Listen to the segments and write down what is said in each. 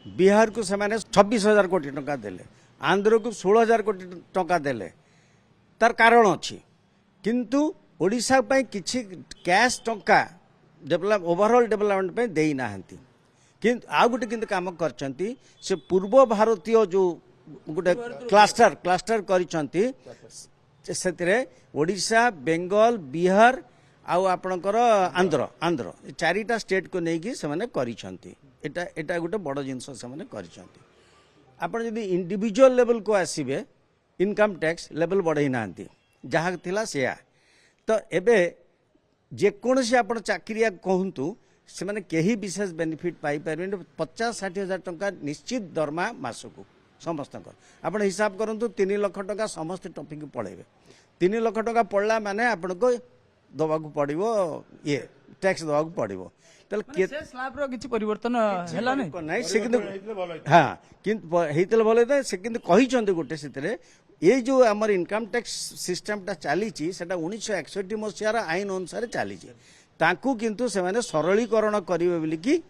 बिहार को से 26,000 कोटी टंका देले, आंध्र को 16,000 कोटी टंका देले, तार कारण अच्छी किंतु ओडिशा पई किछि कैश टंका डेवलप ओवरऑल डेवलपमेंट पे देई नाहंती। किंतु आ गुटे किंतु काम करचंती से पूर्व भारतीय जो गुटे क्लस्टर करिचंती सेतिरे ओडिशा, बेंगल, बिहार आउ आपणकर आंध्र चारिटा स्टेट को लेकिन से करिछंती। एटा गोटे बड़ जिनस से करिछंती। आपण यदि इंडिविजुअल लेवल को आसीबे इनकम टैक्स लेवल बढ़ई नांती जहाँ थिला सेया। तो एबे जेकोसी आप चाकरिया कहतु से माने केही विशेष बेनिफिट पाई पारे 50-60 हजार टंका निश्चित दरमा मासकू समस्त आप हिसाब करंतु 3 लाख टंका समस्त टॉपिक पढ़ेबे। 3 लाख टंका पड़ला माने आपण को दवाकू पड़िबो ये टैक्स दवाकू पड़िबो। ताले से स्लैब रो किछि परिवर्तन हैला नै से किंतु हां किंतु हेतल भले दे से किंतु कहि चंदे गोटे सेतरे ये जो हमर इनकम टैक्स सिस्टमटा चली सेटा 1961 मसीहार आईन अनुसार चली ताकू किंतु से माने सरलीकरण करिवे बोली कि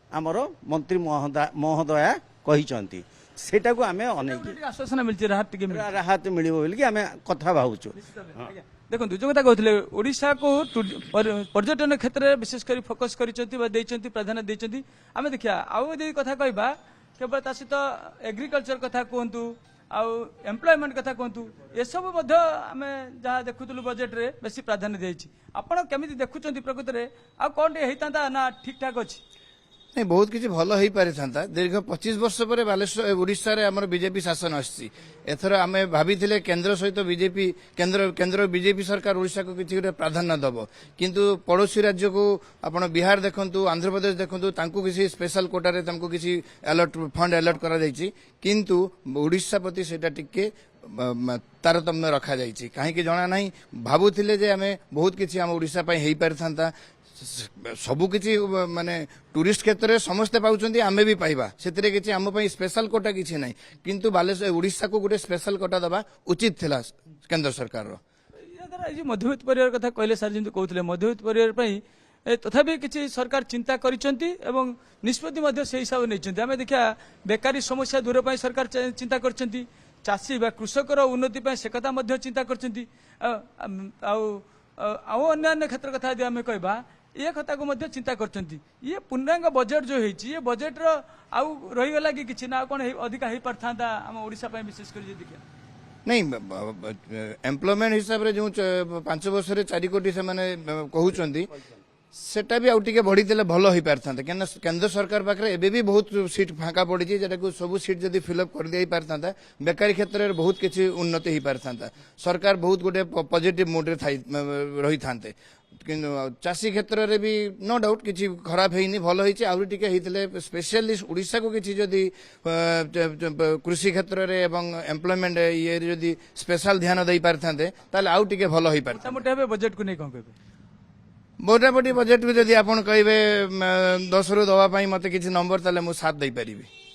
हमर मंत्री महोदया कहि चंती सेटा को हमें अनेक आश्वासन मिलछि राहत मिलिबो बोली कि हमें कथा भावुछु। देखो जो कथा कहते ओडिशा को पर्यटन क्षेत्र में विशेषकर फोकस कर प्राधान्य देती आम देखिया आउ कथा कहबा केवल ता सहित एग्रीकल्चर कथा कहतु आउ एम्प्लॉयमेंट कथा कहतु ये सब आम जहाँ देखुलु बजेट रे बेसी प्राधान्य देछि। आपण केमिति देखुचंती प्रकृति रे आ कोन हेता ना ठीक ठाक अछि नहीं बहुत किसी भल हो पारि था। दीर्घ 25 वर्ष पर बालेश्वर ओडिशा रे हमर बीजेपी शासन आसी एथर आम भाभी केंद्र सहित बीजेपी केंद्र बीजेपी सरकार ओडिशा को किसी प्राधान्य दब किंतु पड़ोसी राज्य को आपण बिहार देखंतु आंध्र प्रदेश देखंतु तांको किसी स्पेशल कोटा रे तांको किसी अलर्ट फंड अलर्ट करा जायछि किंतु ओडिशा प्रति सेटा टिके तारतम्य रखा जायछि काहे जना नहीं भाबुथिले जे आमे बहुत किछि हम ओडिशा पई हेई पारथांता सबुकिछि माने टूरिस्ट क्षेत्र में समस्ते पाउछंती आमे भी पाइबा सेतरे किछि हम पई स्पेशल कोटा किछि नै किंतु बालेश्वर ओडिशा को गोटे स्पेशल कोटा दबा उचित थिला केंद्र सरकार रो। या द्वारा जे मध्यवित्त परिवार कथा कहले सर जिंतु कहउतले मध्यवित्त परिवार पई तथापि किछि सरकार चिंता करिसंती एवं निष्पत्ति मध्ये से हिसाब नैचंती। आमे देखिया बेकारी समस्या दूर पई सरकार चिंता करचंती चाषी बा कृषकर उन्नति पई से कथा मध्ये चिंता करचंती आउ अन्य क्षेत्र कथा यदि आमे कहबा ये कथा को मध्य चिंता करचंती। ये पूर्णांग बजेट जो होईची ये बजेट रो आउ रही गला कि किछि ना कोन अधिक हेई परथांता हम ओडिशा पय विशेष कर जे देखिया नहीं एम्प्लॉयमेंट हिसाब रे जो 5 वर्ष रे 4 कोटी से माने कहउचंती सेटा भी आउटिके बढ़ी देले भलो होई पारथांता केना केंद्र सरकार पाखरे एबे भी बहुत सीट फांका पड़ी छी जेटा को सब सीट जदी फिलअप कर देई पारथांता बेकारी क्षेत्र रे बहुत किछि उन्नति होई पारथांता सरकार बहुत गोटे पॉजिटिव मोड रे रही थांते किंतु चाषी क्षेत्र रे भी नो डाउट किछि खराब हेइनी भलो होईची आउरी टिके हेइतले स्पेशलिस्ट ओडिशा को किछि जदी कृषि क्षेत्र रे एवं एम्प्लॉयमेंट ये जदी स्पेशल ध्यान देई पारथांते ताले आउ टिके भलो होई पारथांता। मोटामोटी बजेट को नै कहबे मोटामोटी बजेट को जदी आपण कहबे 10 रु दवा पई मते किछि नंबर ताले मु 7 देई परिबी।